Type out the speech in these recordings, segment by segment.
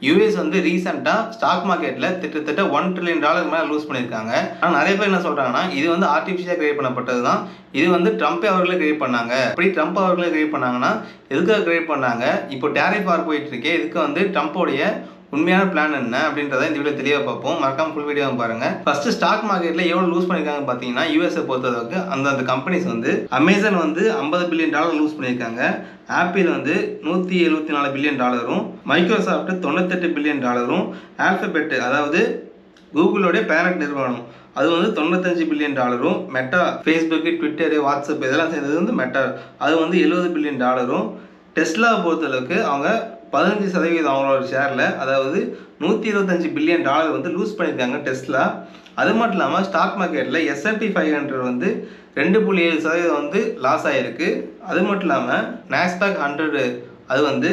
US வந்து ரீசெண்டா stock மார்க்கெட்ல கிட்டத்தட்ட $1 trillion மேல லூஸ் பண்ணியிருக்காங்க. ஆனால் நிறைய பேர் என்ன சொல்றாங்கன்னா இது வந்து ஆர்டிஃபிஷியலாக கிரியேட் பண்ணப்பட்டது தான், இது வந்து ட்ரம்ப் அவர்களே கிரியேட் பண்ணாங்க. அப்படி ட்ரம்ப் அவர்களே கிரியேட் பண்ணாங்கன்னா எதுக்காக கிரியேட் பண்ணாங்க, இப்போ டேரிஃப் வார் போயிட்டு இருக்கே, இதுக்கு வந்து ட்ரம்ப்போடைய உண்மையான பிளான் என்ன அப்படின்றத இந்த வீடியோ தெளிவாக பார்ப்போம். மறக்காம ஃபுல் வீடியோ பாருங்க. ஃபர்ஸ்ட் ஸ்டாக் மார்க்கெட்ல எவ்வளவு லூஸ் பண்ணிருக்காங்க பார்த்தீங்கன்னா, யூஎஸ்ஏ பொறுத்தளவுக்கு அந்த கம்பெனிஸ் வந்து அமேசான் வந்து $50 பில்லியன் லூஸ் பண்ணியிருக்காங்க, ஆப்பிள் வந்து $174 பில்லியன், மைக்ரோசாஃப்ட் $98 பில்லியன், ஆல்பபெட் அதாவது கூகுளோடைய பேரண்ட் நிறுவனம் அது வந்து $95 billion, meta Facebook, Twitter, WhatsApp இதெல்லாம் சேர்ந்தது வந்து மெட்டா அது வந்து $70 பில்லியன், டெஸ்லா பொறுத்தளவுக்கு அவங்க 15% அவங்களோட ஷேரில் அதாவது $125 பில்லியன் வந்து லூஸ் பண்ணியிருக்காங்க டெஸ்லா. அது மட்டும் இல்லாமல் ஸ்டாக் மார்க்கெட்டில் S&P 500 வந்து 2.7% வந்து லாஸ் ஆகிருக்கு. அது மட்டும் இல்லாமல் நாஸ்டாக் 100 அது வந்து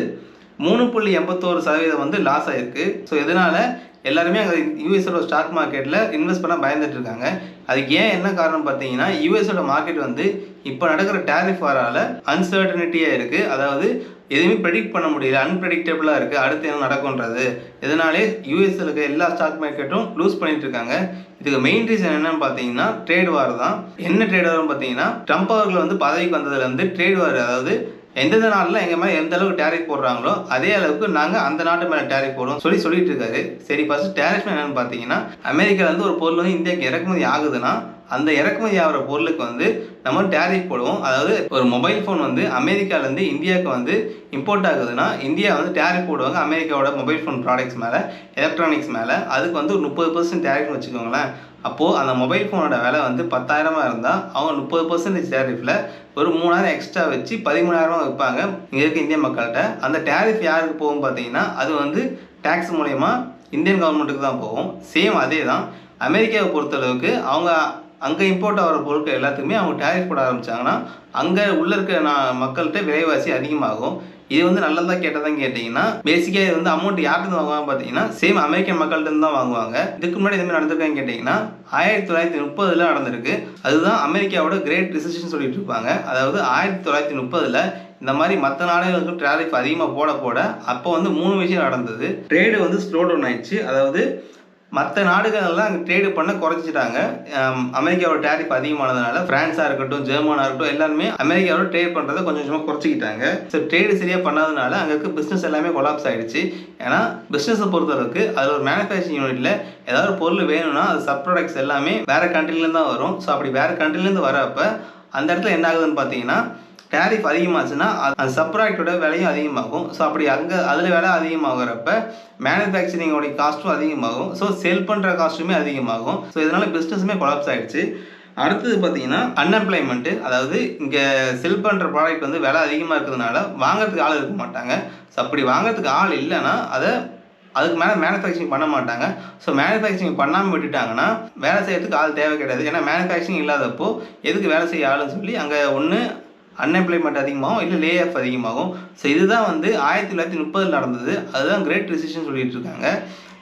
3.81% வந்து லாஸ் ஆகிருக்கு. ஸோ இதனால் எல்லாருமே அங்கே யூஎஸோட ஸ்டாக் மார்க்கெட்டில் இன்வெஸ்ட் பண்ண பயந்துட்டு இருக்காங்க. அதுக்கு ஏன் என்ன காரணம் பார்த்தீங்கன்னா, யூஎஸோட மார்க்கெட் வந்து இப்போ நடக்கிற டேரிஃப் வாரால் அன்சர்டனிட்டியாக இருக்குது. அதாவது எதுவுமே ப்ரெடிக்ட் பண்ண முடியல, அன்பிரடிக்டபிளாக இருக்குது அடுத்து என்ன நடக்கும்ன்றது. இதனாலே யூஎஸ்ல இருக்க எல்லா ஸ்டாக் மார்க்கெட்டும் லூஸ் பண்ணிட்டு இருக்காங்க. இதுக்கு மெயின் ரீசன் என்னன்னு பார்த்தீங்கன்னா ட்ரேட் வார் தான். என்ன ட்ரேட் வார்னு பார்த்தீங்கன்னா, ட்ரம்ப் அவர்கள் வந்து பதவிக்கு வந்ததுலேருந்து ட்ரேட் வார், அதாவது எந்தெந்த நாளில் எங்கள் மேலே எந்த அளவுக்கு டேரிஃப் போடுறாங்களோ அதே அளவுக்கு நாங்கள் அந்த நாட்டு மேலே டேரிஃப் போடுவோம் சொல்லிட்டு இருக்காரு. சரி, ஃபர்ஸ்ட் டேரிஃப் என்னன்னு பார்த்தீங்கன்னா, அமெரிக்காவிலேருந்து ஒரு பொருள் வந்து இந்தியாவுக்கு இறக்குமதி ஆகுதுன்னா அந்த இறக்குமதி ஆகிற பொருளுக்கு வந்து நம்ம டேரிஃப் போடுவோம். அதாவது ஒரு மொபைல் ஃபோன் வந்து அமெரிக்காவிலேருந்து இந்தியாவுக்கு வந்து இம்போர்ட் ஆகுதுன்னா இந்தியா வந்து டேரிஃப் போடுவாங்க அமெரிக்காவோட மொபைல் ஃபோன் ப்ராடக்ட்ஸ் மேலே, எலக்ட்ரானிக்ஸ் மேலே. அதுக்கு வந்து ஒரு 30% டேரிஃப்னு வச்சுக்கோங்களேன். அப்போது அந்த மொபைல் ஃபோனோட விலை வந்து 10,000 இருந்தால் அவங்க 30% டேரிஃபில் ஒரு 3,000 எக்ஸ்ட்ரா வச்சு 13,000 வைப்பாங்க இங்கே இருக்க இந்திய மக்கள்கிட்ட. அந்த டேரிஃப் யாருக்கு போகும் பார்த்தீங்கன்னா, அது வந்து டேக்ஸ் மூலயமா இந்தியன் கவர்மெண்ட்டுக்கு தான் போகும். சேம் அதே தான் அமெரிக்காவை பொறுத்தளவுக்கு அவங்க அங்கே இம்போர்ட் ஆகிற பொருட்கள் எல்லாத்துக்குமே அவங்க டேரிஃப் போட ஆரம்பித்தாங்கன்னா அங்கே உள்ள இருக்க மக்கள்கிட்ட விலைவாசி அதிகமாகும். இது வந்து நல்லதா கேட்டதான் கேட்டிங்கன்னா, பேசிக்காக இது வந்து அமௌண்ட் யார்கிட்ட வாங்குவாங்க பார்த்தீங்கன்னா சேம் அமெரிக்கன் மக்கள்கிட்ட தான் வாங்குவாங்க. இதுக்கு முன்னாடி இதுமாதிரி நடந்திருக்கான்னு கேட்டிங்கன்னா 1930 நடந்திருக்கு. அதுதான் அமெரிக்காவோட கிரேட் ரிசெஷன் சொல்லிட்டு இருப்பாங்க. அதாவது 1930 இந்த மாதிரி மற்ற நாடுகளுக்கு டேரிஃப் அதிகமாக போட அப்போ வந்து 3 விஷயம் நடந்தது. ட்ரேடு வந்து ஸ்லோ டவுன் ஆயிடுச்சு. அதாவது மற்ற நாடுகளெல்லாம் அங்கே ட்ரேடு பண்ண குறைச்சிட்டாங்க. அமெரிக்காவோட டேரிஃப் அதிகமானதுனால ஃப்ரான்ஸாக இருக்கட்டும், ஜெர்மனாக இருக்கட்டும் எல்லாருமே அமெரிக்காவோட ட்ரேட் பண்ணுறதை கொஞ்சம் கொஞ்சமாக குறைச்சிக்கிட்டாங்க. ஸோ ட்ரேடு சரியாக பண்ணாததுனால அங்கே இருக்க பிஸ்னஸ் எல்லாமே கொலாப்ஸ் ஆகிடுச்சு. ஏன்னா பிஸ்னஸை பொறுத்தளவுக்கு அதில் ஒரு மேனுஃபேக்சரிங் யூனிட்டில் ஏதாவது ஒரு பொருள் வேணும்னா அது சப் ப்ராடக்ட்ஸ் எல்லாமே வேறு கண்ட்ரிலேருந்து தான் வரும். ஸோ அப்படி வேறு கண்ட்ரிலேருந்து வரப்போ அந்த இடத்துல என்ன ஆகுதுன்னு பார்த்தீங்கன்னா, டேரிஃப் அதிகமாச்சுன்னா அந்த சப்ராக்டோட விலையும் அதிகமாகும். ஸோ அப்படி அதில் விலை அதிகமாகிறப்ப மேனுஃபேக்சரிங்கோடைய காஸ்ட்டும் அதிகமாகும். ஸோ செல் பண்ணுற காஸ்ட்டுமே அதிகமாகும். ஸோ இதனால் பிஸ்னஸுமே கொலாப்ஸ் ஆகிடுச்சு. அடுத்தது பார்த்தீங்கன்னா அன்எம்ப்ளாய்மெண்ட்டு. அதாவது இங்கே செல் பண்ணுற ப்ராடக்ட் வந்து விலை அதிகமாக இருக்கிறதுனால வாங்கிறதுக்கு ஆள் இருக்க மாட்டாங்க. ஸோ அப்படி வாங்கிறதுக்கு ஆள் இல்லைன்னா அதுக்கு மேலே மேனுஃபேக்சரிங் பண்ண மாட்டாங்க. ஸோ மேனுஃபேக்சரிங் பண்ணாமல் விட்டுட்டாங்கன்னா வேலை செய்யறதுக்கு ஆள் தேவை கிடையாது. ஏன்னா மேனுஃபேக்சரிங் இல்லாதப்போ எதுக்கு வேலை செய்ய ஆளுன்னு சொல்லி அங்கே ஒன்று அன்எம்ப்ளாய்மெண்ட் அதிகமாகும், இல்லை லே ஆஃப் அதிகமாகும். ஸோ இதுதான் வந்து 1930 நடந்தது. அதுதான் கிரேட் ரிசெஷன் சொல்லிட்டு இருக்காங்க.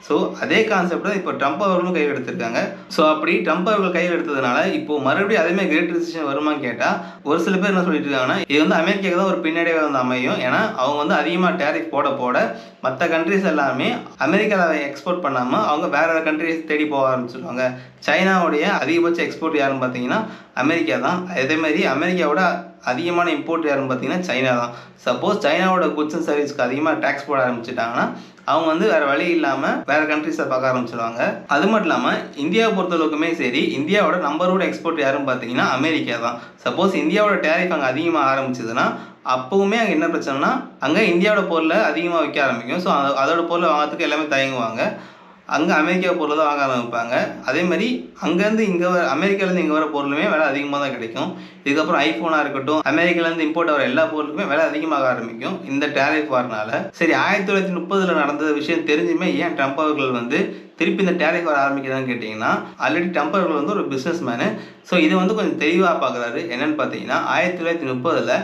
ஸோ அதே கான்செப்ட் தான் இப்போ ட்ரம்ப் அவர்களும் கையில் எடுத்திருக்காங்க. ஸோ அப்படி ட்ரம்ப் அவர்கள் கையில் எடுத்ததுனால இப்போ மறுபடியும் அதேமாதிரி கிரேட் ரிசெஷன் வருமானு கேட்டால் ஒரு சில பேர் என்ன சொல்லிட்டு இருக்காங்கன்னா, இது வந்து அமெரிக்காவுக்கு தான் ஒரு பின்னடைவாக வந்து அமையும். ஏன்னா அவங்க வந்து அதிகமாக டேரிஃப் போட மற்ற கண்ட்ரிஸ் எல்லாமே அமெரிக்காவில் எக்ஸ்போர்ட் பண்ணாமல் அவங்க வேறு கண்ட்ரிஸ் தேடி போக ஆரம்பிச்சிருவாங்க. சைனாவுடைய அதிகபட்ச எக்ஸ்போர்ட் யாருன்னு பார்த்தீங்கன்னா அமெரிக்கா தான். அதேமாதிரி அமெரிக்காவோட அதிகமான இம்போர்ட் யாருன்னு பார்த்தீங்கன்னா சைனா தான். சப்போஸ் சைனாவோட குட்ஸ் அண்ட் சர்வீஸ்க்கு அதிகமாக டேக்ஸ் போட ஆரம்பிச்சிட்டாங்கன்னா அவங்க வந்து வேறு வழி இல்லாமல் வேறு கண்ட்ரிஸை பார்க்க ஆரம்பிச்சிடுவாங்க. அது மட்டும் இல்லாமல் இந்தியாவை பொறுத்தளவுக்குமே சரி, இந்தியாவோட நம்பர் 1 எக்ஸ்போர்ட் யாருன்னு பார்த்தீங்கன்னா அமெரிக்கா தான். சப்போஸ் இந்தியாவோட டேரிஃப் அங்கே அதிகமாக ஆரம்பிச்சதுன்னா அப்போவுமே அங்கே என்ன பிரச்சனைனா அங்கே இந்தியாவோட பொருளை அதிகமாக விற்க ஆரம்பிக்கும். ஸோ அதோட பொருளை வாங்கிறதுக்கு எல்லாமே தயங்குவாங்க. அங்கே அமெரிக்கா பொருள் தான் வாங்க ஆரம்பிப்பாங்க. அதேமாதிரி அங்கேருந்து இங்கே அமெரிக்காலேருந்து இங்கே வர பொருளுமே விலை அதிகமாக தான் கிடைக்கும். இதுக்கப்புறம் ஐஃபோனாக இருக்கட்டும், அமெரிக்காலேருந்து இம்போர்ட் ஆகிற எல்லா பொருளுக்குமே விலை அதிகமாக ஆரம்பிக்கும் இந்த டேரிஃப் வார்னால. சரி, 1930 நடந்த விஷயம் தெரிஞ்சுமே ஏன் ட்ரம்ப் அவர்கள் வந்து திருப்பி இந்த டேரிஃப் வர ஆரம்பிக்குதான்னு கேட்டிங்கன்னா, ஆல்ரெடி ட்ரம்ப் அவர்கள் வந்து ஒரு பிஸ்னஸ் மேனு. ஸோ இது வந்து கொஞ்சம் தெளிவாக பார்க்குறாரு. என்னென்னு பார்த்தீங்கன்னா 1930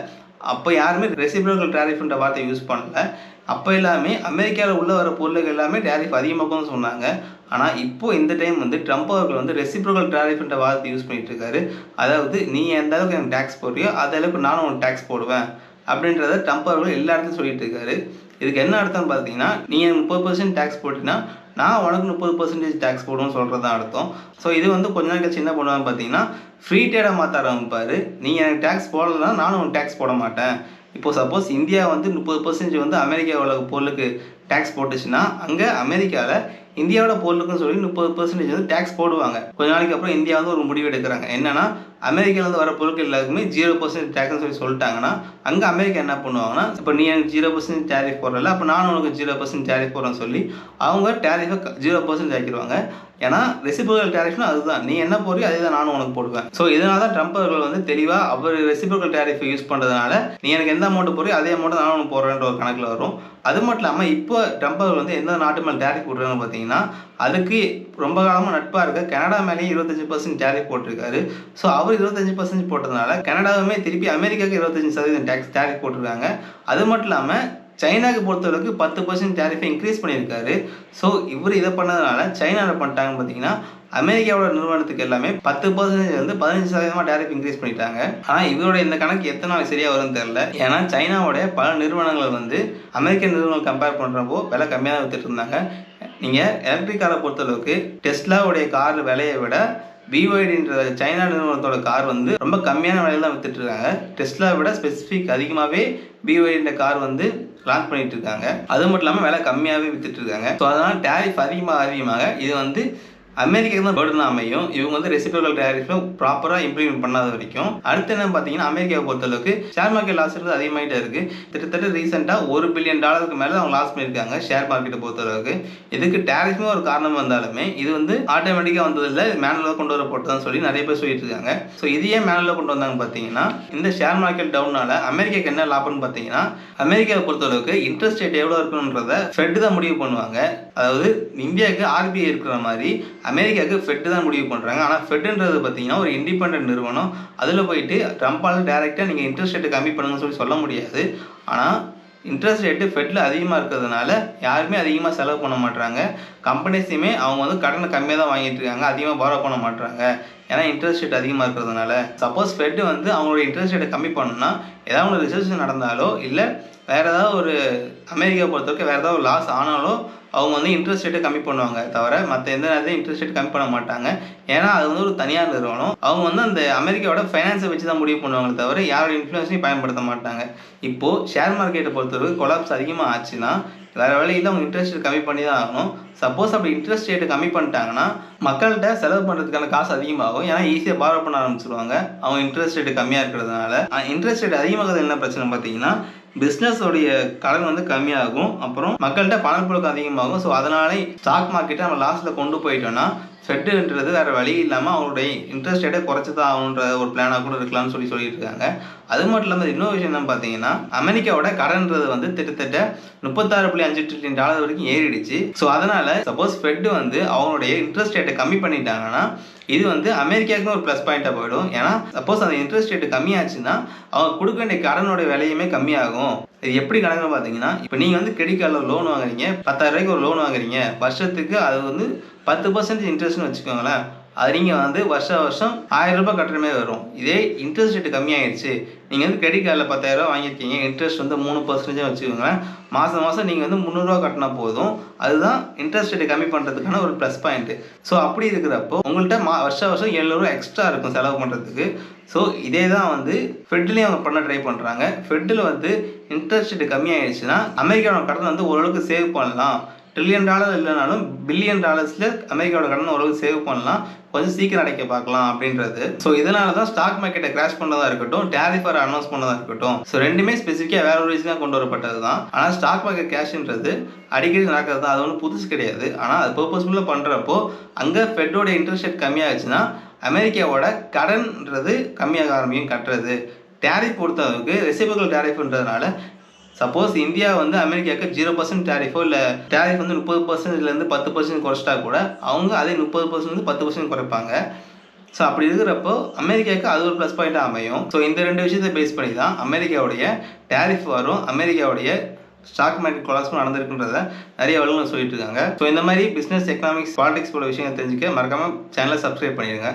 அப்போ யாருமே ரெசிப்ரோக்கல் டேரிஃப்ன்ற வார்த்தையை யூஸ் பண்ணல. அப்போ எல்லாமே அமெரிக்காவில் உள்ள வர பொருளுக்கு எல்லாமே டேரிஃப் அதிகமாகும்னு சொன்னாங்க. ஆனால் இப்போ இந்த டைம் வந்து ட்ரம்ப் அவர்கள் வந்து ரெசிப்ரோக்கல் டேரிஃப்ன்ற வார்த்தை யூஸ் பண்ணிட்டு இருக்காரு. அதாவது நீ எந்த அளவுக்கு எனக்கு டேக்ஸ் போடுறியோ அந்த அளவுக்கு நானும் உனக்கு டேக்ஸ் போடுவேன் அப்படின்றத ட்ரம்ப் அவர்கள் எல்லா இடத்துலையும் சொல்லிட்டு இருக்காரு. இதுக்கு என்ன அர்த்தம்னு பார்த்தீங்கன்னா, நீங்கள் 30% டேக்ஸ் போட்டிங்கன்னா நான் உனக்கு 30% டேக்ஸ் போடுவேன்னு சொல்கிறது தான் அர்த்தம். ஸோ இது வந்து கொஞ்ச நாள் கழிச்சு என்ன பண்ணுவான்னு பார்த்தீங்கன்னா, ஃப்ரீ ட்ரேடாக மாற்ற ஆரம்பிப்பார். நீங்கள் எனக்கு டேக்ஸ் போடலைன்னா நானும் உனக்கு டேக்ஸ் போட மாட்டேன். இப்போது சப்போஸ் இந்தியா வந்து 30% வந்து அமெரிக்காவோட பொருளுக்கு டேக்ஸ் போட்டுச்சுன்னா, அங்கே அமெரிக்காவில் இந்தியாவோட பொருளுக்குன்னு சொல்லி 30% வந்து டேக்ஸ் போடுவாங்க. கொஞ்ச நாளைக்கு அப்புறம் இந்தியா வந்து ஒரு முடிவு எடுக்கிறாங்க. என்னன்னா, அமெரிக்காவிலேருந்து வர பொருட்கள் எல்லாருக்குமே 0% டேக்ஸ்னு சொல்லிட்டாங்கன்னா, அங்கே அமெரிக்கா என்ன பண்ணுவாங்கன்னா, இப்போ நீ எனக்கு 0% டேரிஃப் போடுறல, அப்போ நானும் உனக்கு 0% டேரிஃப் போடுறேன்னு சொல்லி அவங்க டேரிஃபை 0% ஆக்கிடுவாங்க. ஏன்னா ரெசிப்ரோக்கல் டேரிஃப்னா அதுதான், நீ என்ன போடுறியோ அதே தான் நானும் உனக்கு போடுவேன். ஸோ இதனால தான் ட்ரம்ப் அவர்கள் வந்து தெளிவாக அவர் ரெசிப்ரோக்கல் டேரிஃபை யூஸ் பண்ணுறதுனால, நீ எனக்கு எந்த அமௌண்ட் போடுறியோ அதே அமௌண்ட் நானும் உனக்கு போடுறேன்ற ஒரு கணக்கில் வரும். அது மட்டும் இல்லாமல் இப்போ ட்ரம்ப் அவர்கள் வந்து எந்த நாட்டு மேலே டேரிஃப் போடுறாங்கன்னு பார்த்தீங்கன்னா, அதுக்கு ரொம்ப காலமாக நட்பாக இருக்க கனடா மேலேயும் 25% டேரிஃப் போட்டிருக்காரு. ஸோ அவர் 25% போட்டதுனால கனடாவுமே திருப்பி அமெரிக்காவுக்கு 25% டேரிஃப் போட்டிருக்காங்க. அது மட்டும் இல்லாமல் சைனாவுக்கு பொறுத்தளவுக்கு 10% டேரிஃபை இன்க்ரீஸ் பண்ணியிருக்காரு. ஸோ இவர் இதை பண்ணதுனால சைனா என்ன பண்ணிட்டாங்கன்னு பார்த்தீங்கன்னா, அமெரிக்காவோட நிறுவனத்துக்கு எல்லாமே 10% வந்து 15% டேரிஃப் இன்க்ரீஸ் பண்ணிட்டாங்க. ஆனால் இவரோட இந்த கணக்கு எத்தனை நாள் சரியாக வரும்னு தெரியல. ஏன்னா சைனாவோடைய பல நிறுவனங்கள் வந்து அமெரிக்க நிறுவனங்கள் கம்பேர் பண்ணுறப்போ விலை கம்மியாக தான் வித்துட்டு இருந்தாங்க. நீங்கள் எலக்ட்ரிக் காரை பொறுத்தளவுக்கு டெஸ்லாவுடைய கார் விலையை விட BYDன்ற சைனா நிறுவனத்தோட கார் வந்து ரொம்ப கம்மியான விலையில தான் வித்துட்டு இருக்காங்க. டெஸ்லா விட ஸ்பெசிஃபிக் அதிகமாகவே BYD கார் வந்து லான்ச் பண்ணிட்டு இருக்காங்க. அது மட்டும் இல்லாமல் விலை கம்மியாகவே வித்துட்டு இருக்காங்க. ஸோ அதனால் டேரிஃப் அதிகமாக இது வந்து அமெரிக்காவுக்கு தான் பர்டன் அமையும். இவங்க வந்து ரெசிப்ரோக்கல் டேரிஃபை ப்ராப்பராக இம்ப்ளிமெண்ட் பண்ணாத வரைக்கும். அடுத்து என்ன பார்த்தீங்கன்னா, அமெரிக்காவை பொறுத்தளவுக்கு ஷேர் மார்க்கெட் லாஸ் இருக்குது அதிகமாகிட்டே இருக்குது. கிட்டத்தட்ட ரீசெண்டாக $1 பில்லியன் மேலே அவங்க லாஸ் பண்ணியிருக்காங்க ஷேர் மார்க்கெட்டை பொறுத்தளவுக்கு. இதுக்கு டேரிஃபும் ஒரு காரணம் வந்தாலுமே இது வந்து ஆட்டோமேட்டிக்காக வந்ததில்லை, மேனுவலாக கொண்டு வரப்பட்டதுன்னு சொல்லி நிறைய பேர் சொல்லிட்டு இருக்காங்க. ஸோ இது ஏன் மேனுவலாக கொண்டு வந்தாங்க பார்த்தீங்கன்னா, இந்த ஷேர் மார்க்கெட் டவுனால் அமெரிக்காவுக்கு என்ன லாபம்னு பார்த்தீங்கன்னா, அமெரிக்காவை பொறுத்தளவுக்கு இன்ட்ரெஸ்ட் ரேட் எவ்வளோ இருக்கணுன்றதை ஃபெட் தான் முடிவு பண்ணுவாங்க. அதாவது இந்தியாவுக்கு RBI இருக்கிற மாதிரி அமெரிக்காவுக்கு ஃபெட் தான் முடிவு பண்ணுறாங்க. ஆனால் ஃபெட்ன்றது பார்த்தீங்கன்னா ஒரு இண்டிபெண்டன்ட் நிறுவனம். அதில் போயிட்டு ட்ரம்ப்பால் டேரெக்டாக நீங்கள் இன்ட்ரெஸ்ட் ரேட்டை கம்மி பண்ணுங்கன்னு சொல்ல முடியாது. ஆனால் இன்ட்ரெஸ்ட் ரேட்டு ஃபெட்டில் அதிகமாக இருக்கிறதுனால யாருமே அதிகமாக செலவு பண்ண மாட்டாங்க. கம்பெனிஸுமே அவங்க வந்து கடனை கம்மியாக தான் வாங்கிட்டு இருக்காங்க, அதிகமாக பாரோ பண்ண மாட்டாங்க. ஏன்னா இன்ட்ரெஸ்ட் ரேட் அதிகமாக இருக்கிறதுனால. சப்போஸ் ஃபெட் வந்து அவங்களோட இன்ட்ரெஸ்ட் ரேட்டை கம்மி பண்ணணும்னா ஏதாவது ஒரு ரிசர்வேஷன் நடந்தாலோ இல்லை வேறு ஏதாவது ஒரு அமெரிக்கா பொறுத்தவரைக்கும் வேறு ஏதாவது ஒரு லாஸ் ஆனாலோ அவங்க வந்து இன்ட்ரெஸ்ட் ரேட்டை கம்மி பண்ணுவாங்க தவிர மற்ற எந்த நேரத்தையும் இன்ட்ரெஸ்ட் ரேட் கம்மி பண்ண மாட்டாங்க. ஏன்னா அது வந்து ஒரு தனியார் நிறுவனம். அவங்க வந்து அந்த அமெரிக்காவோட ஃபைனான்ஸை வச்சு தான் முடிவு பண்ணுவாங்களே தவிர யாரோட இன்ஃப்ளூயன்ஸையும் பயன்படுத்த மாட்டாங்க. இப்போது ஷேர் மார்க்கெட்டை பொறுத்தவரைக்கும் கொலாப்ஸ் அதிகமாக ஆச்சுன்னா வேறு வழியில் அவங்க இன்ட்ரெஸ்ட் ரேட் கம்மி பண்ணி தான் ஆகணும். சப்போஸ் அப்படி இன்ட்ரெஸ்ட் ரேட்டு கம்மி பண்ணிட்டாங்கன்னா மக்கள்கிட்ட செலவு பண்ணுறதுக்கான காசு அதிகமாகும். ஏன்னா ஈஸியாக பாரோ பண்ண ஆரம்பிச்சிருவாங்க அவங்க இன்ட்ரெஸ்ட் ரேட்டு கம்மியாக இருக்கிறதுனால. இன்ட்ரெஸ்ட் ரேட் அதிகமாகிறது என்ன பிரச்சனை பார்த்தீங்கன்னா, பிஸ்னஸோடைய கடன் வந்து கம்மியாகும், அப்புறம் மக்கள்கிட்ட பணப்புழக்கம் அதிகமாகும். ஸோ அதனாலே ஸ்டாக் மார்க்கெட்டை நம்ம லாஸில் கொண்டு போயிட்டோம்னா ஃபெட்டுன்றது வேறு வழி இல்லாமல் அவங்களுடைய இன்ட்ரெஸ்ட் ரேட்டை குறைச்சி தான் ஆகணுன்ற ஒரு பிளானாக கூட இருக்கலாம்னு சொல்லிட்டு இருக்காங்க. அது மட்டும் இல்லாமல் இன்னொரு விஷயம் என்ன பார்த்தீங்கன்னா, அமெரிக்காவோட கடன்றது வந்து கிட்டத்தட்ட $36.5 ட்ரில்லியன் வரைக்கும் ஏறிடுச்சு. ஸோ அதனால் சப்போஸ் ஃபெட் வந்து அவங்களுடைய இன்ட்ரெஸ்ட் ரேட்டை கம்மி பண்ணிட்டாங்கன்னா இது வந்து அமெரிக்காவுக்கு ஒரு ப்ளஸ் பாயிண்ட்டாக போயிடும். ஏன்னா சப்போஸ் அந்த இன்ட்ரெஸ்ட் ரேட்டு கம்மியாச்சுன்னா அவங்க கொடுக்க வேண்டிய கடனோட விலையுமே கம்மியாகும். இது எப்படி கணக்குன்னு பார்த்தீங்கன்னா, இப்போ நீங்கள் வந்து கிரெடிட் கார்டில் லோன் வாங்குறீங்க, 10,000 ஒரு லோன் வாங்குறீங்க, வருஷத்துக்கு அது வந்து 10% இன்ட்ரெஸ்ட்னு வச்சுக்கோங்களேன். அது நீங்கள் வந்து வருஷம் ₹1000 கட்டுற மாதிரி வரும். இதே இன்ட்ரெஸ்ட் ரேட்டு கம்மியாகிடுச்சு, நீங்கள் வந்து கிரெடிட் கார்டில் 10,000 வாங்கியிருக்கீங்க, இன்ட்ரெஸ்ட் வந்து 3% வச்சுக்கோங்களேன், மாதம் நீங்கள் வந்து ₹300 கட்டினா போதும். அதுதான் இன்ட்ரெஸ்ட் ரேட்டு கம்மி பண்ணுறதுக்கான ஒரு ப்ளஸ் பாயிண்ட்டு. ஸோ அப்படி இருக்கிறப்போ உங்கள்கிட்ட வருஷம் ₹700 எக்ஸ்ட்ரா இருக்கும் செலவு பண்ணுறதுக்கு. ஸோ இதே தான் வந்து ஃபெட்லேயும் அவங்க பண்ண ட்ரை பண்ணுறாங்க. ஃபெட்டில் வந்து இன்ட்ரெஸ்ட் ரேட்டு கம்மியாகிடுச்சுன்னா அமெரிக்காவோட கடன் வந்து ஓரளவுக்கு சேவ் பண்ணலாம். $1 ட்ரில்லியன் இல்லைனாலும் $1 பில்லியன் அமெரிக்காவோட கடன் ஓரளவுக்கு சேவ் பண்ணலாம், கொஞ்சம் சீக்கிரம் அடைக்க பார்க்கலாம் அப்படின்றது. ஸோ இதனால தான் ஸ்டாக் மார்க்கெட்டை கிராஷ் பண்ணதாக இருக்கட்டும், டேரிஃபர் அனௌன்ஸ் பண்ணதாக இருக்கட்டும், ஸோ ரெண்டுமே ஸ்பெசிஃபிக்காக வேற ஒரு ரீசனாக கொண்டு வரப்பட்டது தான். ஆனால் ஸ்டாக் மார்க்கெட் கேஷ்ன்றது அடிக்கடி நடக்கிறது தான், அது ஒன்றும் புதுசு கிடையாது. ஆனால் அது பர்பஸ்ஃபுல்லாக பண்ணுறப்போ அங்கே ஃபெட்டோட இன்ட்ரெஸ்ட் ரேட் கம்மியாகிடுச்சுன்னா அமெரிக்காவோட கடன்றது கம்மியாக ஆரம்பிக்கும் கட்டுறது. டேரிஃப் பொறுத்தளவுக்கு ரெசிப்ரோக்கல் டேரிஃப்ன்றதுனால சப்போஸ் இந்தியா வந்து அமெரிக்காவுக்கு 0% டேரிஃபோ இல்லை டேரிஃப் வந்து 30%லேருந்து 10% குறைச்சிட்டா கூட அவங்க அதே 30%லேருந்து 10% குறைப்பாங்க. ஸோ அப்படி இருக்கிறப்போ அமெரிக்காவுக்கு அது ஒரு ப்ளஸ் பாயிண்ட்டாக அமையும். ஸோ இந்த ரெண்டு விஷயத்தை பேஸ் பண்ணி தான் அமெரிக்காவுடைய டேரிஃப் வரும், அமெரிக்காவுடைய ஸ்டாக் மார்க்கெட் கொலாப்ஸ் நடந்திருக்குன்றத நிறைய வழிகள் சொல்லிட்டு இருக்காங்க. ஸோ இந்த மாதிரி பிஸ்னஸ், எக்கனாமிக்ஸ், பாலிடிக்ஸ் போல விஷயங்கள் தெரிஞ்சுக்க மறக்காமல் சேனலை சப்ஸ்கிரைப் பண்ணிடுங்க.